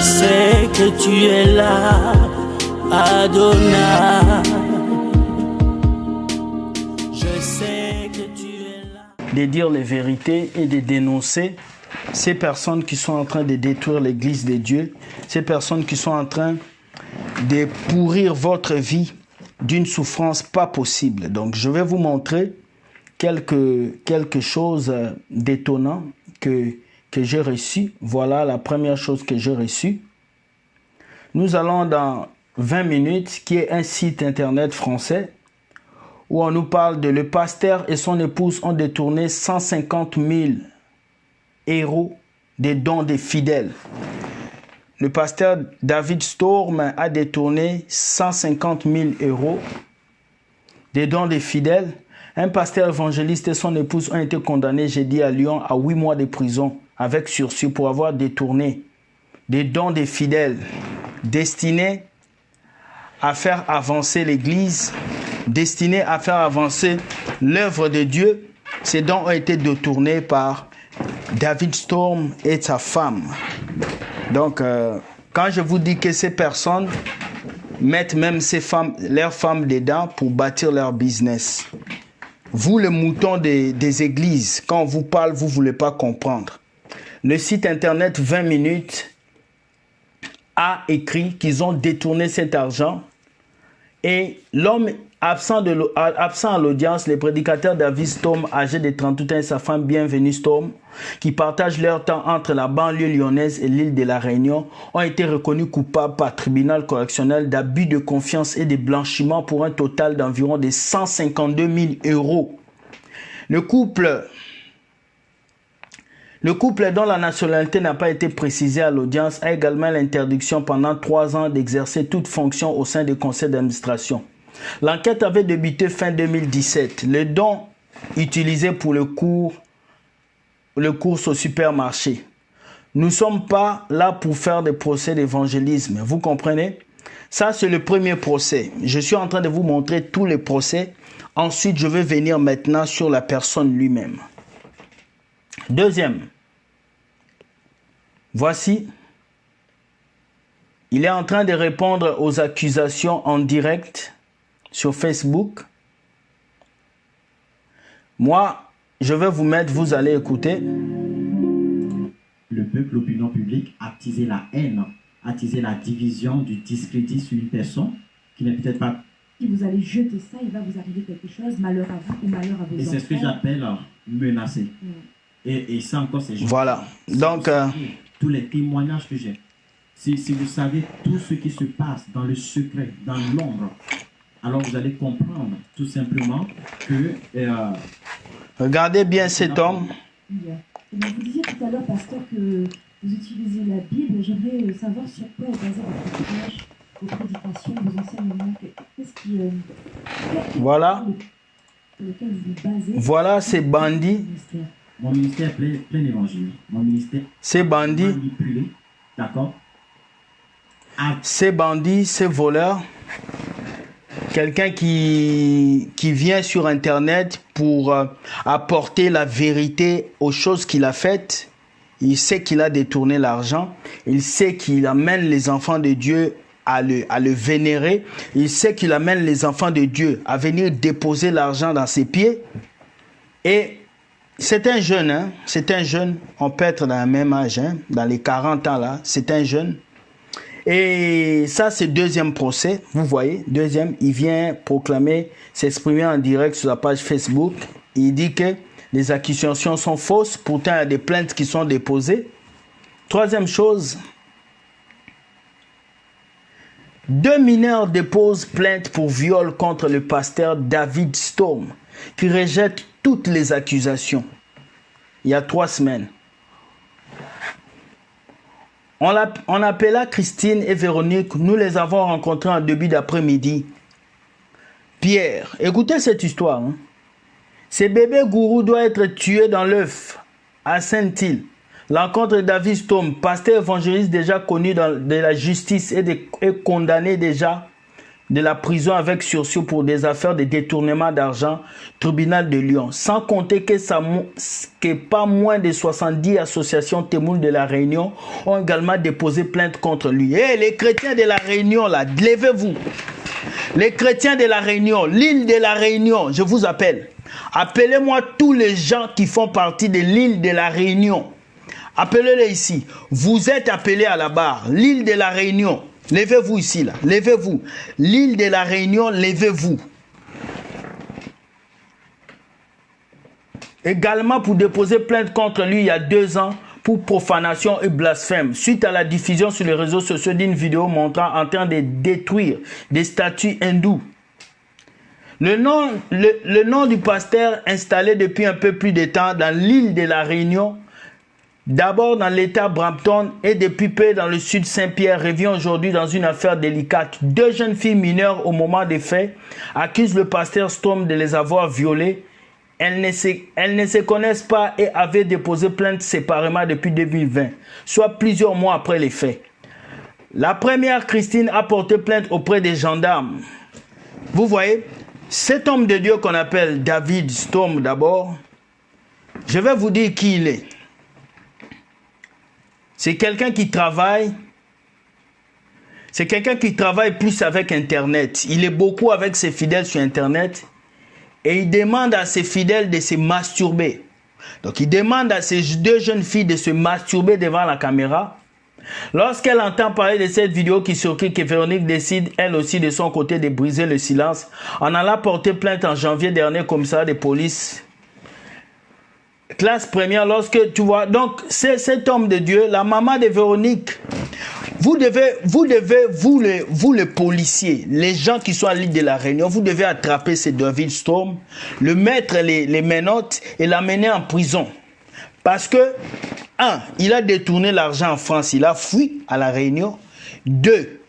sais que tu es là, Adonai. Je sais que tu es là. De dire les vérités et de dénoncer ces personnes qui sont en train de détruire l'église de Dieu, ces personnes qui sont en train de pourrir votre vie d'une souffrance pas possible. Donc, je vais vous montrer quelque chose d'étonnant que j'ai reçu. Voilà la première chose que j'ai reçue. Nous allons dans 20 minutes, qui est un site internet français, où on nous parle de le pasteur et son épouse ont détourné 150 000 € des dons des fidèles. Le pasteur David Storm a détourné 150 000 € des dons des fidèles. Un pasteur évangéliste et son épouse ont été condamnés jeudi à Lyon à 8 mois de prison avec sursis pour avoir détourné des dons des fidèles destinés à faire avancer l'église, destinés à faire avancer l'œuvre de Dieu. Ces dons ont été détournés par David Storm et sa femme. Donc, quand je vous dis que ces personnes mettent même leurs femmes dedans pour bâtir leur business, vous, le mouton des églises, quand on vous parle, vous ne voulez pas comprendre. Le site internet 20 minutes a écrit qu'ils ont détourné cet argent et l'homme absent à l'audience, le prédicateur David Storm, âgé de 38 ans, et sa femme Bienvenue Storm, qui partagent leur temps entre la banlieue lyonnaise et l'île de la Réunion, ont été reconnus coupables par tribunal correctionnel d'abus de confiance et de blanchiment pour un total d'environ de 152 000 €. Le couple dont la nationalité n'a pas été précisée à l'audience a également l'interdiction pendant 3 ans d'exercer toute fonction au sein du conseil d'administration. L'enquête avait débuté fin 2017. Le don utilisé pour le cours au supermarché. Nous ne sommes pas là pour faire des procès d'évangélisme. Vous comprenez? Ça, c'est le premier procès. Je suis en train de vous montrer tous les procès. Ensuite, je vais venir maintenant sur la personne lui-même. Deuxième. Voici. Il est en train de répondre aux accusations en direct sur Facebook. Moi, je vais vous mettre, vous allez écouter. Le peuple, l'opinion publique, a attisé la haine, a attisé la division, du discrédit sur une personne qui n'est peut-être pas... Si vous allez jeter ça, il va vous arriver quelque chose, malheur à vous ou malheur à vos enfants. Et c'est ce que j'appelle menacer. Et ça encore, c'est... Voilà. Donc... tous les témoignages que j'ai. Si vous savez tout ce qui se passe dans le secret, dans l'ombre, alors vous allez comprendre tout simplement que... regardez bien cet homme. Vous disiez tout à l'heure, pasteur, que vous utilisez la Bible. J'aimerais savoir sur quoi est basé votre témoignage, vos prédications, vos enseignements. Qu'est-ce qui... Voilà. Sur lequel vous vous basez. Voilà ces bandits. Mon ministère est plein d'évangile. Mon ministère... Ces bandits. Manipulé. D'accord? Ces bandits, ces voleurs, quelqu'un qui vient sur Internet pour apporter la vérité aux choses qu'il a faites, il sait qu'il a détourné l'argent, il sait qu'il amène les enfants de Dieu à le vénérer, il sait qu'il amène les enfants de Dieu à venir déposer l'argent dans ses pieds. Et c'est un jeune, hein? C'est un jeune, on peut être dans le même âge, hein? Dans les 40 ans là, c'est un jeune. Et ça, c'est deuxième procès. Vous voyez, deuxième, il vient proclamer, s'exprimer en direct sur la page Facebook. Il dit que les accusations sont fausses. Pourtant, il y a des plaintes qui sont déposées. Troisième chose, 2 mineurs déposent plainte pour viol contre le pasteur David Storm, qui rejette toutes les accusations. Il y a 3 semaines. On appela Christine et Véronique. Nous les avons rencontrés en début d'après-midi. Pierre, écoutez cette histoire. Hein. Ce bébé gourou doit être tué dans l'œuf à Saint-Île. L'encontre de David Storm, pasteur évangéliste déjà connu de la justice et condamné déjà de la prison avec sursis pour des affaires de détournement d'argent, tribunal de Lyon. Sans compter que pas moins de 70 associations témoins de la Réunion ont également déposé plainte contre lui. Hey, les chrétiens de la Réunion, là, levez-vous. Les chrétiens de la Réunion, l'île de la Réunion, je vous appelle. Appelez-moi tous les gens qui font partie de l'île de la Réunion. Appelez-les ici. Vous êtes appelés à la barre. L'île de la Réunion. Levez-vous ici, là. Levez-vous. L'île de la Réunion, levez-vous. Également pour déposer plainte contre lui il y a 2 ans pour profanation et blasphème suite à la diffusion sur les réseaux sociaux d'une vidéo montrant en train de détruire des statues hindoues. Le nom du pasteur installé depuis un peu plus de temps dans l'île de la Réunion, d'abord dans l'état Brampton et depuis peu dans le sud Saint-Pierre, revient aujourd'hui dans une affaire délicate. 2 jeunes filles mineures au moment des faits accusent le pasteur Storm de les avoir violées. Elles ne se connaissent pas et avaient déposé plainte séparément depuis 2020, soit plusieurs mois après les faits. La première, Christine, a porté plainte auprès des gendarmes. Vous voyez, cet homme de Dieu qu'on appelle David Storm d'abord, je vais vous dire qui il est. C'est quelqu'un qui travaille. C'est quelqu'un qui travaille plus avec Internet. Il est beaucoup avec ses fidèles sur Internet. Et il demande à ses fidèles de se masturber. Donc il demande à ces 2 jeunes filles de se masturber devant la caméra. Lorsqu'elle entend parler de cette vidéo qui circule, que Véronique décide elle aussi de son côté de briser le silence en allant porter plainte en janvier dernier au commissariat de police. Classe première, lorsque tu vois, donc c'est cet homme de Dieu, la maman de Véronique. Vous les policiers, les gens qui sont à l'île de la Réunion, vous devez attraper ce David Storm, le mettre les menottes et l'amener en prison. Parce que, 1, il a détourné l'argent en France, il a fui à la Réunion. 2,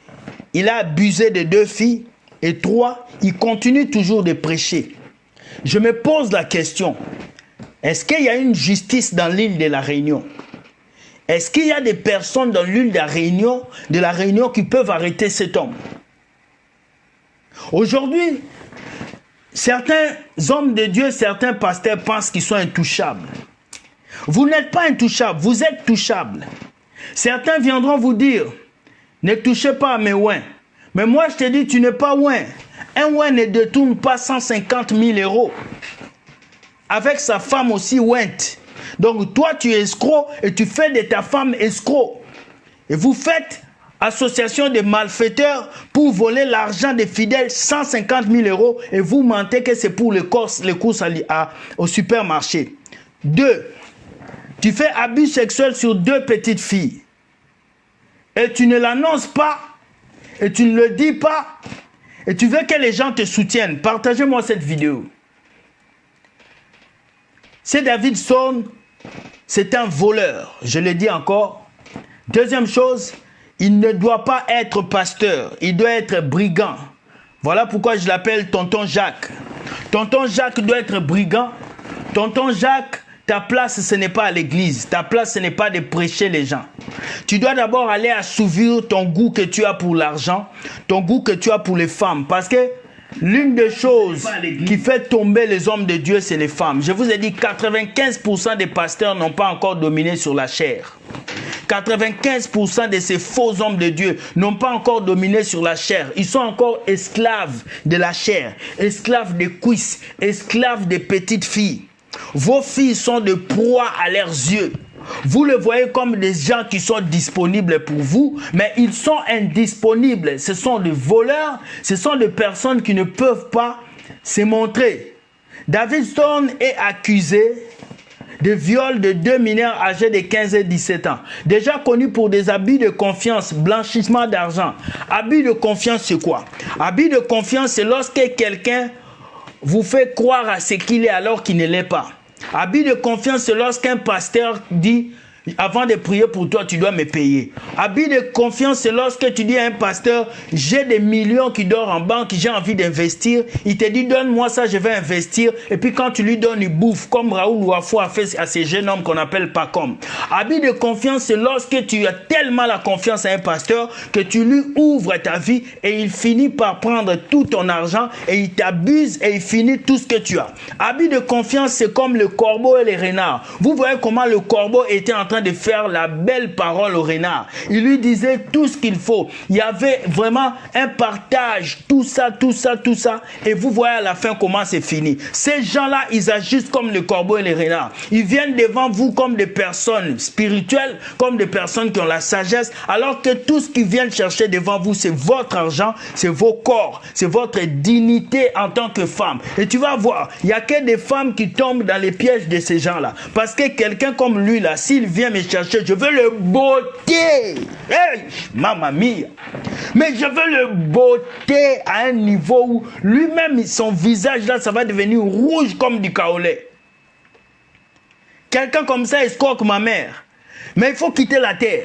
il a abusé de 2 filles. Et 3, il continue toujours de prêcher. Je me pose la question, est-ce qu'il y a une justice dans l'île de la Réunion? Est-ce qu'il y a des personnes dans l'île de la Réunion qui peuvent arrêter cet homme? Aujourd'hui, certains hommes de Dieu, certains pasteurs pensent qu'ils sont intouchables. Vous n'êtes pas intouchables, vous êtes touchables. Certains viendront vous dire, ne touchez pas à mes ouins. Mais moi je te dis, tu n'es pas ouin. Un ouin ne détourne pas 150 000 euros. Avec sa femme aussi ouinte. Donc toi tu es escroc et tu fais de ta femme escroc. Et vous faites association de malfaiteurs pour voler l'argent des fidèles, 150 000 euros, et vous mentez que c'est pour les courses au supermarché. 2, tu fais abus sexuel sur 2 petites filles. Et tu ne l'annonces pas, et tu ne le dis pas, et tu veux que les gens te soutiennent. Partagez-moi cette vidéo. C'est David Storm, c'est un voleur, je le dis encore. Deuxième chose, il ne doit pas être pasteur, il doit être brigand. Voilà pourquoi je l'appelle Tonton Jacques. Tonton Jacques doit être brigand. Tonton Jacques, ta place ce n'est pas à l'église, ta place ce n'est pas de prêcher les gens. Tu dois d'abord aller assouvir ton goût que tu as pour l'argent, ton goût que tu as pour les femmes, parce que l'une des choses qui fait tomber les hommes de Dieu, c'est les femmes. Je vous ai dit, 95% des pasteurs n'ont pas encore dominé sur la chair. 95% de ces faux hommes de Dieu n'ont pas encore dominé sur la chair. Ils sont encore esclaves de la chair, esclaves des cuisses, esclaves des petites filles. Vos filles sont de proie à leurs yeux. Vous les voyez comme des gens qui sont disponibles pour vous, mais ils sont indisponibles. Ce sont des voleurs, ce sont des personnes qui ne peuvent pas se montrer. David Storm est accusé de viol de 2 mineurs âgés de 15 et 17 ans. Déjà connu pour des abus de confiance, blanchissement d'argent. Abus de confiance, c'est quoi? Abus de confiance, c'est lorsque quelqu'un vous fait croire à ce qu'il est alors qu'il ne l'est pas. Abus de confiance, c'est lorsqu'un pasteur dit Avant de prier pour toi, tu dois me payer. Habit de confiance, c'est lorsque tu dis à un pasteur, j'ai des millions qui dorment en banque, j'ai envie d'investir. Il te dit, donne-moi ça, je vais investir. Et puis quand tu lui donnes, il bouffe, comme Raoul Wafou a fait à ces jeunes hommes qu'on appelle Pacom. Habit de confiance, c'est lorsque tu as tellement la confiance à un pasteur que tu lui ouvres ta vie et il finit par prendre tout ton argent et il t'abuse et il finit tout ce que tu as. Habit de confiance, c'est comme le corbeau et les renards. Vous voyez comment le corbeau était en train de faire la belle parole au renard. Il lui disait tout ce qu'il faut. Il y avait vraiment un partage, tout ça. Et vous voyez à la fin comment c'est fini. Ces gens-là, ils agissent comme le corbeau et les renards. Ils viennent devant vous comme des personnes spirituelles, comme des personnes qui ont la sagesse, alors que tout ce qu'ils viennent chercher devant vous, c'est votre argent, c'est vos corps, c'est votre dignité en tant que femme. Et tu vas voir, il n'y a que des femmes qui tombent dans les pièges de ces gens-là. Parce que quelqu'un comme lui, là, s'il vient me chercher, je veux le beauté. Hey, mamma mia. Mais je veux le beauté à un niveau où lui-même, son visage là, ça va devenir rouge comme du kaolé. Quelqu'un comme ça escroque ma mère. Mais il faut quitter la terre.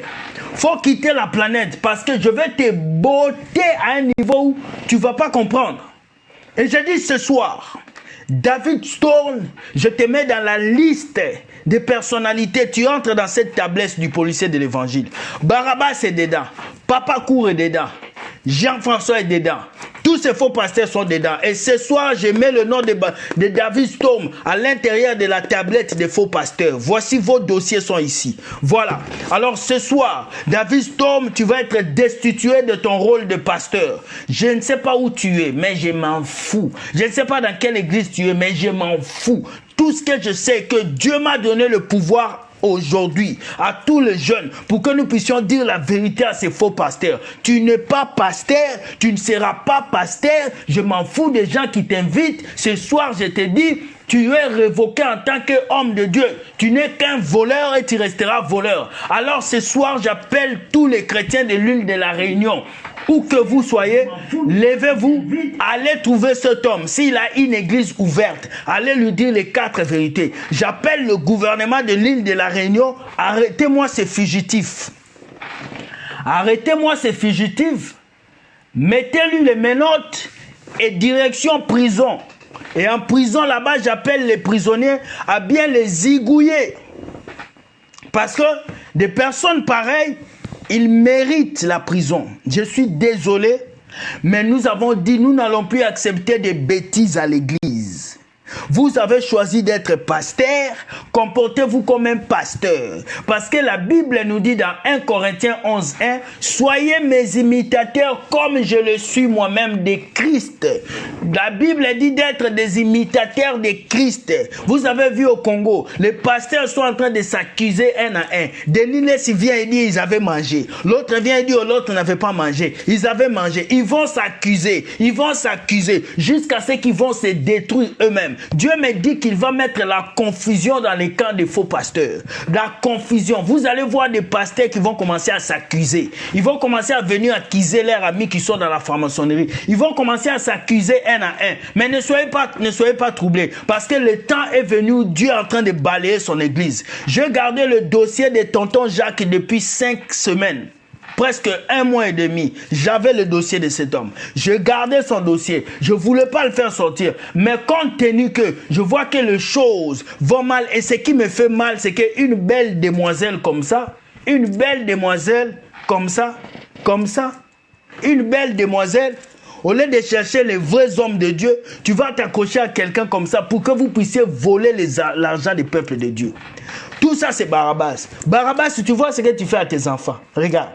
Il faut quitter la planète parce que je vais te beauté à un niveau où tu ne vas pas comprendre. Et je dis ce soir, David Stone, je te mets dans la liste des personnalités. Tu entres dans cette tablette du policier de l'évangile. Barabbas est dedans. Papa Cour est dedans. Jean-François est dedans. Tous ces faux pasteurs sont dedans. Et ce soir, je mets le nom de David Stone à l'intérieur de la tablette des faux pasteurs. Voici vos dossiers sont ici. Voilà. Alors ce soir, David Stone, tu vas être destitué de ton rôle de pasteur. Je ne sais pas où tu es, mais je m'en fous. Je ne sais pas dans quelle église tu es, mais je m'en fous. Tout ce que je sais, que Dieu m'a donné le pouvoir aujourd'hui à tous les jeunes pour que nous puissions dire la vérité à ces faux pasteurs. Tu n'es pas pasteur, tu ne seras pas pasteur. Je m'en fous des gens qui t'invitent. Ce soir, je te dis, tu es révoqué en tant qu'homme de Dieu. Tu n'es qu'un voleur et tu resteras voleur. Alors ce soir, j'appelle tous les chrétiens de l'île de la Réunion. Où que vous soyez, levez-vous, allez trouver cet homme. S'il a une église ouverte, allez lui dire les 4 vérités. J'appelle le gouvernement de l'île de la Réunion, arrêtez-moi ces fugitifs. Arrêtez-moi ces fugitifs. Mettez-lui les menottes et direction prison. Et en prison là-bas, j'appelle les prisonniers à bien les zigouiller. Parce que des personnes pareilles, ils méritent la prison. Je suis désolé, mais nous avons dit, nous n'allons plus accepter des bêtises à l'église. Vous avez choisi d'être pasteur, comportez-vous comme un pasteur. Parce que la Bible nous dit dans 1 Corinthiens 11:1, soyez mes imitateurs comme je le suis moi-même de Christ. La Bible dit d'être des imitateurs de Christ. Vous avez vu au Congo, les pasteurs sont en train de s'accuser un à un. Denis vient et dit ils avaient mangé. L'autre vient et dit l'autre n'avait pas mangé. Ils avaient mangé. Ils vont s'accuser jusqu'à ce qu'ils vont se détruire eux-mêmes. Dieu me dit qu'il va mettre la confusion dans les camps des faux pasteurs. La confusion. Vous allez voir des pasteurs qui vont commencer à s'accuser. Ils vont commencer à venir accuser leurs amis qui sont dans la franc-maçonnerie. Ils vont commencer à s'accuser un à un. Mais ne soyez pas troublés. Parce que le temps est venu où Dieu est en train de balayer son église. Je gardais le dossier de tonton Jacques depuis 5 semaines. Presque 1 mois et demi, j'avais le dossier de cet homme. Je gardais son dossier. Je ne voulais pas le faire sortir. Mais compte tenu que je vois que les choses vont mal, et ce qui me fait mal, c'est qu'une belle demoiselle comme ça, une belle demoiselle comme ça, une belle demoiselle, au lieu de chercher les vrais hommes de Dieu, tu vas t'accrocher à quelqu'un comme ça pour que vous puissiez voler l'argent des peuples de Dieu. Tout ça, c'est Barabbas. Barabbas, tu vois ce que tu fais à tes enfants. Regarde.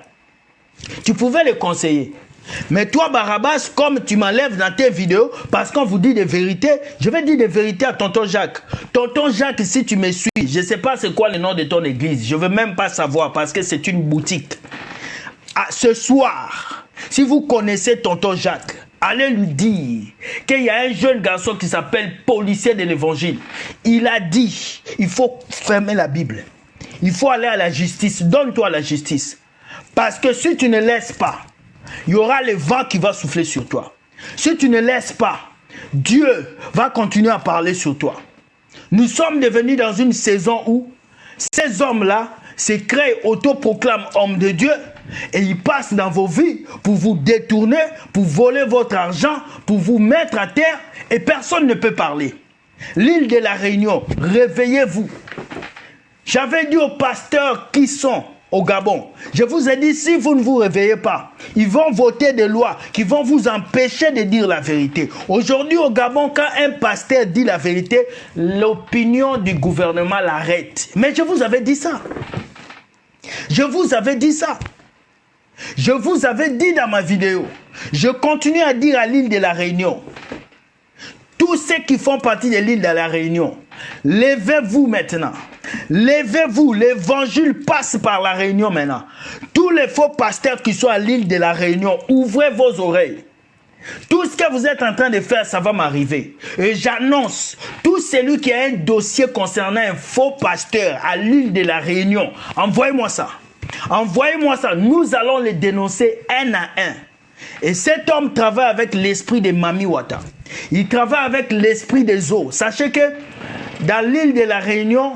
Tu pouvais les conseiller. Mais toi, Barabbas, comme tu m'enlèves dans tes vidéos, parce qu'on vous dit des vérités, je vais dire des vérités à tonton Jacques. Tonton Jacques, si tu me suis, je ne sais pas c'est quoi le nom de ton église. Je ne veux même pas savoir parce que c'est une boutique. Ce soir, si vous connaissez tonton Jacques, allez lui dire qu'il y a un jeune garçon qui s'appelle policier de l'évangile. Il a dit, il faut fermer la Bible. Il faut aller à la justice. Donne-toi la justice. Parce que si tu ne laisses pas, il y aura le vent qui va souffler sur toi. Si tu ne laisses pas, Dieu va continuer à parler sur toi. Nous sommes devenus dans une saison où ces hommes-là, se crée, autoproclame homme de Dieu, et il passe dans vos vies pour vous détourner, pour voler votre argent, pour vous mettre à terre, et personne ne peut parler. L'île de la Réunion, réveillez-vous. J'avais dit aux pasteurs qui sont au Gabon, je vous ai dit, si vous ne vous réveillez pas, ils vont voter des lois qui vont vous empêcher de dire la vérité. Aujourd'hui au Gabon, quand un pasteur dit la vérité, l'opinion du gouvernement l'arrête. Mais je vous avais dit ça. Je vous avais dit ça. Je vous avais dit dans ma vidéo. Je continue à dire à l'île de la Réunion. Tous ceux qui font partie de l'île de la Réunion, levez-vous maintenant. Levez-vous, l'évangile passe par la Réunion maintenant. Tous les faux pasteurs qui sont à l'île de la Réunion, ouvrez vos oreilles. Tout ce que vous êtes en train de faire, ça va m'arriver. Et j'annonce, tout celui qui a un dossier concernant un faux pasteur à l'île de la Réunion, envoyez-moi ça. Envoyez-moi ça. Nous allons les dénoncer un à un. Et cet homme travaille avec l'esprit de Mami Wata. Il travaille avec l'esprit des eaux. Sachez que dans l'île de la Réunion,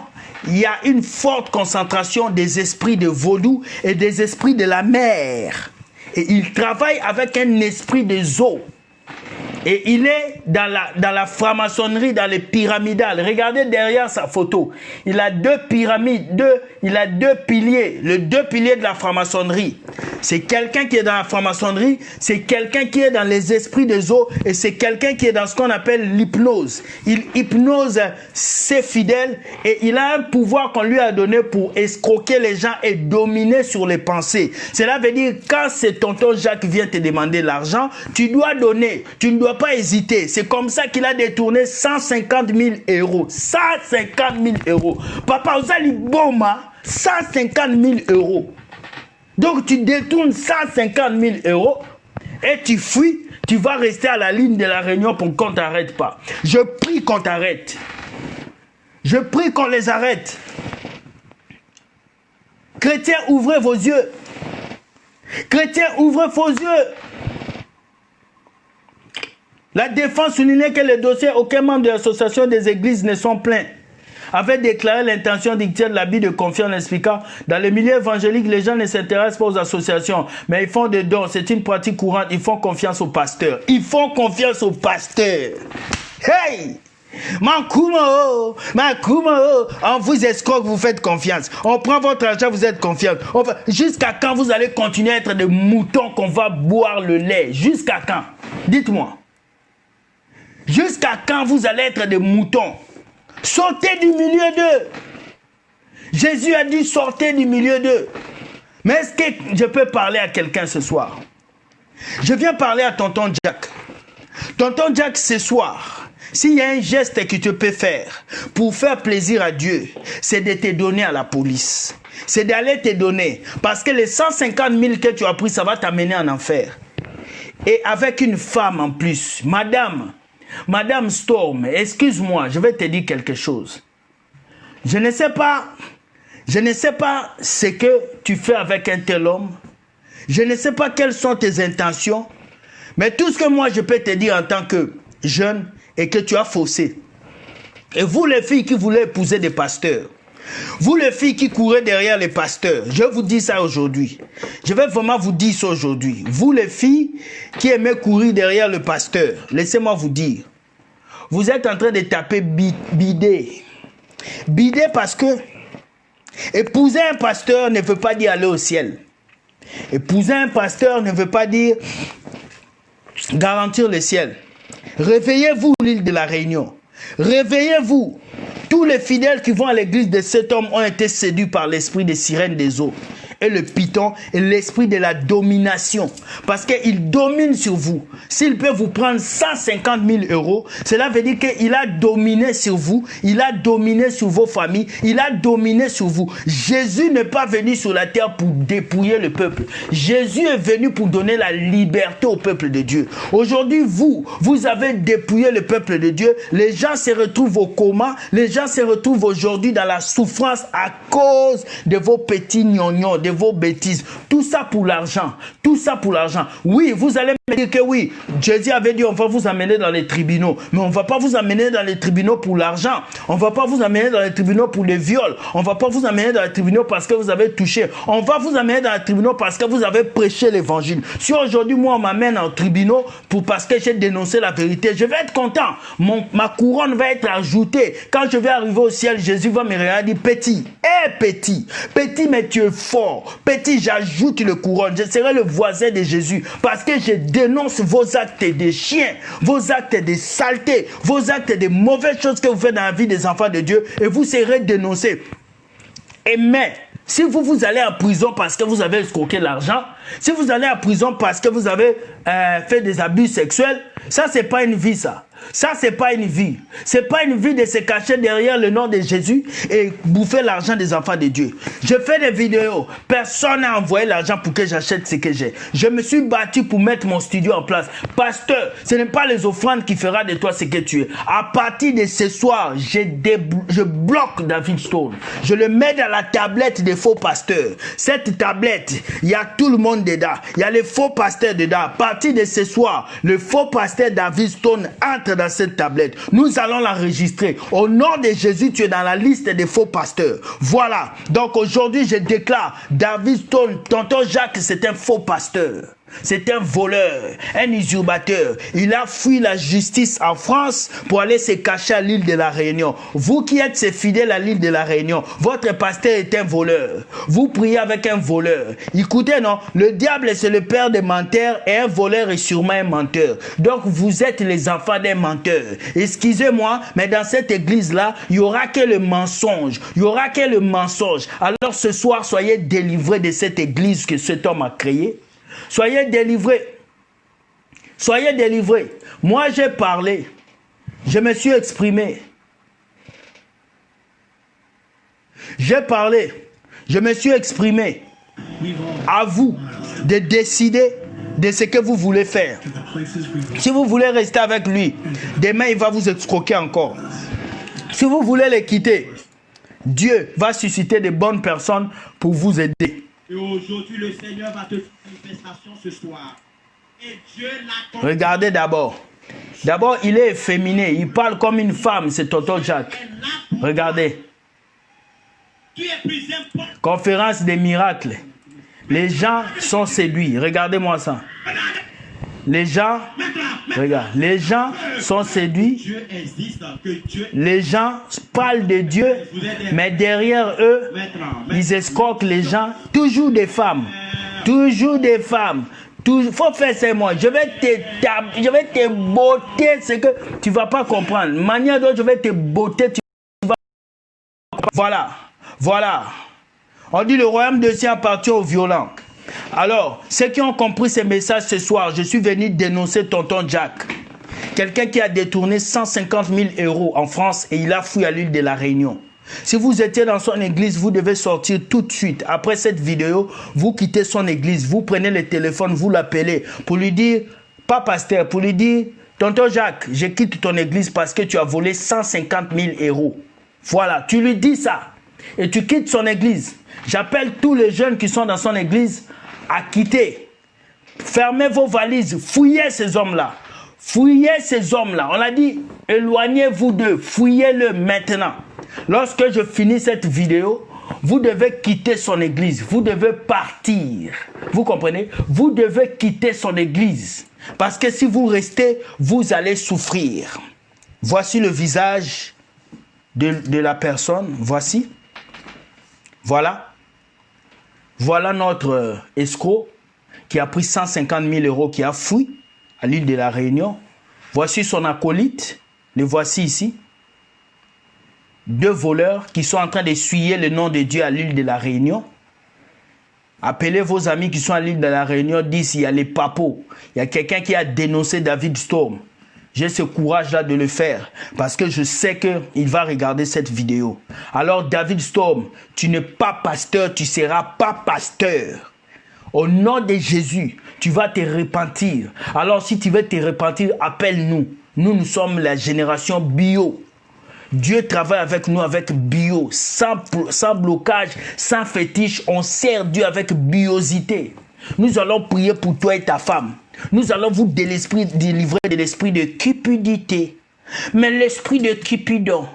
il y a une forte concentration des esprits de vaudou et des esprits de la mer. Et il travaille avec un esprit des eaux. Et il est dans la franc-maçonnerie, dans les pyramidales. Regardez derrière sa photo. Il a deux pyramides, il a deux piliers. Les deux piliers de la franc-maçonnerie. C'est quelqu'un qui est dans la franc-maçonnerie, c'est quelqu'un qui est dans les esprits des eaux, et c'est quelqu'un qui est dans ce qu'on appelle l'hypnose. Il hypnose ses fidèles, et il a un pouvoir qu'on lui a donné pour escroquer les gens et dominer sur les pensées. Cela veut dire, quand c'est tonton Jacques vient te demander l'argent, tu dois donner, tu ne dois pas hésiter. C'est comme ça qu'il a détourné 150 000 euros. 150 000 euros. Papa, vous allez boma 150 000 euros. Donc tu détournes 150 000 euros et tu fuis, tu vas rester à la ligne de la Réunion pour qu'on ne t'arrête pas. Je prie qu'on t'arrête. Je prie qu'on les arrête. Chrétiens, ouvrez vos yeux. Chrétiens, ouvrez vos yeux. La défense soulignait que les dossiers, aucun membre de l'association des églises ne sont pleins. Avait déclaré l'intention d'écrire l'habit de confiance en expliquant dans le milieu évangélique, les gens ne s'intéressent pas aux associations, mais ils font des dons. C'est une pratique courante. Ils font confiance aux pasteurs. Ils font confiance aux pasteurs. Hey! Mankumo, on vous escroque, vous faites confiance. On prend votre argent, vous êtes confiant. Jusqu'à quand vous allez continuer à être des moutons qu'on va boire le lait? Jusqu'à quand? Dites-moi. Jusqu'à quand vous allez être des moutons? Sortez du milieu d'eux. Jésus a dit sortez du milieu d'eux. Mais est-ce que je peux parler à quelqu'un ce soir? Je viens parler à tonton Jack. Tonton Jack, ce soir, s'il y a un geste que tu peux faire pour faire plaisir à Dieu, c'est de te donner à la police. C'est d'aller te donner. Parce que les 150 000 que tu as pris, ça va t'amener en enfer. Et avec une femme en plus, Madame Storm, excuse-moi, je vais te dire quelque chose. Je ne sais pas ce que tu fais avec un tel homme. Je ne sais pas quelles sont tes intentions. Mais tout ce que moi je peux te dire en tant que jeune est que tu as faussé. Et vous les filles qui voulez épouser des pasteurs, vous les filles qui courez derrière les pasteurs, je vous dis ça aujourd'hui. Je vais vraiment vous dire ça aujourd'hui. Vous les filles qui aimez courir derrière le pasteur, laissez-moi vous dire, vous êtes en train de taper bidet. Bidet parce que épouser un pasteur ne veut pas dire aller au ciel. Épouser un pasteur ne veut pas dire garantir le ciel. Réveillez-vous, l'île de la Réunion. Réveillez-vous. Tous les fidèles qui vont à l'église de cet homme ont été séduits par l'esprit des sirènes des eaux. Et le python est l'esprit de la domination. Parce qu'il domine sur vous. S'il peut vous prendre 150 000 euros, cela veut dire qu'il a dominé sur vous. Il a dominé sur vos familles. Il a dominé sur vous. Jésus n'est pas venu sur la terre pour dépouiller le peuple. Jésus est venu pour donner la liberté au peuple de Dieu. Aujourd'hui, vous avez dépouillé le peuple de Dieu. Les gens se retrouvent au coma. Les gens se retrouvent aujourd'hui dans la souffrance à cause de vos petits gnognons, de vos bêtises. Tout ça pour l'argent. Tout ça pour l'argent. Oui, vous allez me dire que oui, Jésus avait dit on va vous amener dans les tribunaux. Mais on ne va pas vous amener dans les tribunaux pour l'argent. On ne va pas vous amener dans les tribunaux pour les viols. On ne va pas vous amener dans les tribunaux parce que vous avez touché. On va vous amener dans les tribunaux parce que vous avez prêché l'évangile. Si aujourd'hui, moi, on m'amène en tribunaux parce que j'ai dénoncé la vérité, je vais être content. Ma couronne va être ajoutée. Quand je vais arriver au ciel, Jésus va me regarder et dire petit, petit, petit, mais tu es fort. Petit, j'ajoute le couronne. Je serai le voisin de Jésus parce que je dénonce vos actes de chiens, vos actes de saleté, vos actes de mauvaises choses que vous faites dans la vie des enfants de Dieu et vous serez dénoncés. Et mais, si vous allez en prison parce que vous avez escroqué l'argent, si vous allez en prison parce que vous avez fait des abus sexuels, ça, c'est pas une vie, ça. Ça, c'est pas une vie. C'est pas une vie de se cacher derrière le nom de Jésus et bouffer l'argent des enfants de Dieu. Je fais des vidéos. Personne n'a envoyé l'argent pour que j'achète ce que j'ai. Je me suis battu pour mettre mon studio en place. Pasteur, ce n'est pas les offrandes qui fera de toi ce que tu es. À partir de ce soir, je bloque David Stone. Je le mets dans la tablette des faux pasteurs. Cette tablette, il y a tout le monde dedans. Il y a les faux pasteurs dedans. À partir de ce soir, le faux pasteur David Stone entre dans cette tablette. Nous allons l'enregistrer. Au nom de Jésus, tu es dans la liste des faux pasteurs. Voilà. Donc aujourd'hui, je déclare David Stone, tonton Jacques, c'est un faux pasteur. C'est un voleur, un usurpateur. Il a fui la justice en France pour aller se cacher à l'île de la Réunion. Vous qui êtes ses fidèles à l'île de la Réunion, votre pasteur est un voleur. Vous priez avec un voleur. Écoutez, non, le diable c'est le père des menteurs et un voleur est sûrement un menteur. Donc vous êtes les enfants d'un menteur. Excusez-moi, mais dans cette église-là, il n'y aura que le mensonge. Il n'y aura que le mensonge. Alors ce soir, soyez délivrés de cette église que cet homme a créée. Soyez délivrés. Soyez délivrés. Moi, j'ai parlé. Je me suis exprimé. J'ai parlé. Je me suis exprimé. À vous de décider de ce que vous voulez faire. Si vous voulez rester avec lui, demain, il va vous escroquer encore. Si vous voulez le quitter, Dieu va susciter de bonnes personnes pour vous aider. Et aujourd'hui, le Seigneur va te faire une manifestation ce soir. Et Dieu l'a. Regardez d'abord. D'abord, il est efféminé. Il parle comme une femme, c'est tonton Jacques. Regardez. Conférence des miracles. Les gens sont séduits. Regardez-moi ça. Les gens, regarde, les gens sont séduits. Les gens parlent de Dieu, mais derrière eux, ils escroquent les gens. Toujours des femmes. Toujours des femmes. Il faut faire ça, moi. Je vais te botter, c'est que tu ne vas pas comprendre. Manière dont je vais te botter, tu vas. Voilà. Voilà. On dit le royaume de Dieu appartient aux violents. Alors, ceux qui ont compris ces messages ce soir, je suis venu dénoncer tonton Jack. Quelqu'un qui a détourné 150 000 € en France et il a fui à l'île de la Réunion. Si vous étiez dans son église, vous devez sortir tout de suite. Après cette vidéo, vous quittez son église, vous prenez le téléphone, vous l'appelez pour lui dire, pas pasteur, pour lui dire, tonton Jacques, je quitte ton église parce que tu as volé 150 000 €. Voilà, tu lui dis ça et tu quittes son église. J'appelle tous les jeunes qui sont dans son église à quitter. Fermez vos valises, fouillez ces hommes-là. Fouillez ces hommes-là. On a dit, éloignez-vous d'eux, fouillez-le maintenant. Lorsque je finis cette vidéo, vous devez quitter son église. Vous devez partir. Vous comprenez? Vous devez quitter son église. Parce que si vous restez, vous allez souffrir. Voici le visage de la personne. Voici. Voilà. Voilà notre escroc qui a pris 150 000 €, qui a fui à l'île de la Réunion. Voici son acolyte. Le voici ici. Deux voleurs qui sont en train d'essuyer le nom de Dieu à l'île de la Réunion. Appelez vos amis qui sont à l'île de la Réunion, disent il y a les papos. Il y a quelqu'un qui a dénoncé David Storm. J'ai ce courage-là de le faire parce que je sais qu'il va regarder cette vidéo. Alors David Storm, tu n'es pas pasteur, tu ne seras pas pasteur. Au nom de Jésus, tu vas te repentir. Alors si tu veux te repentir, appelle-nous. Nous sommes la génération bio. Dieu travaille avec nous avec bio, sans blocage, sans fétiche. On sert Dieu avec biosité. Nous allons prier pour toi et ta femme. Nous allons vous délivrer de l'esprit de cupidité. Mais l'esprit de cupidon,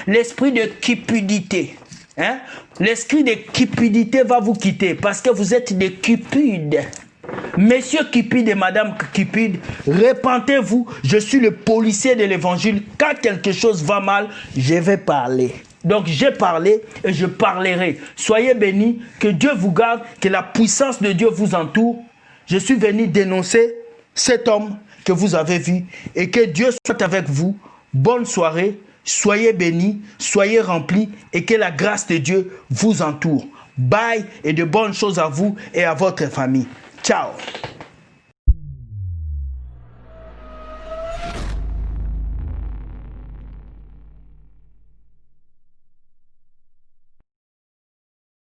l'esprit de cupidité, hein? L'esprit de cupidité va vous quitter parce que vous êtes des cupides. Messieurs Cupide et Madame Cupide, repentez-vous. Je suis le policier de l'évangile. Quand quelque chose va mal, je vais parler. Donc j'ai parlé et je parlerai. Soyez bénis, que Dieu vous garde, que la puissance de Dieu vous entoure. Je suis venu dénoncer cet homme que vous avez vu et que Dieu soit avec vous. Bonne soirée, soyez bénis, soyez remplis et que la grâce de Dieu vous entoure. Bye et de bonnes choses à vous et à votre famille. Ciao.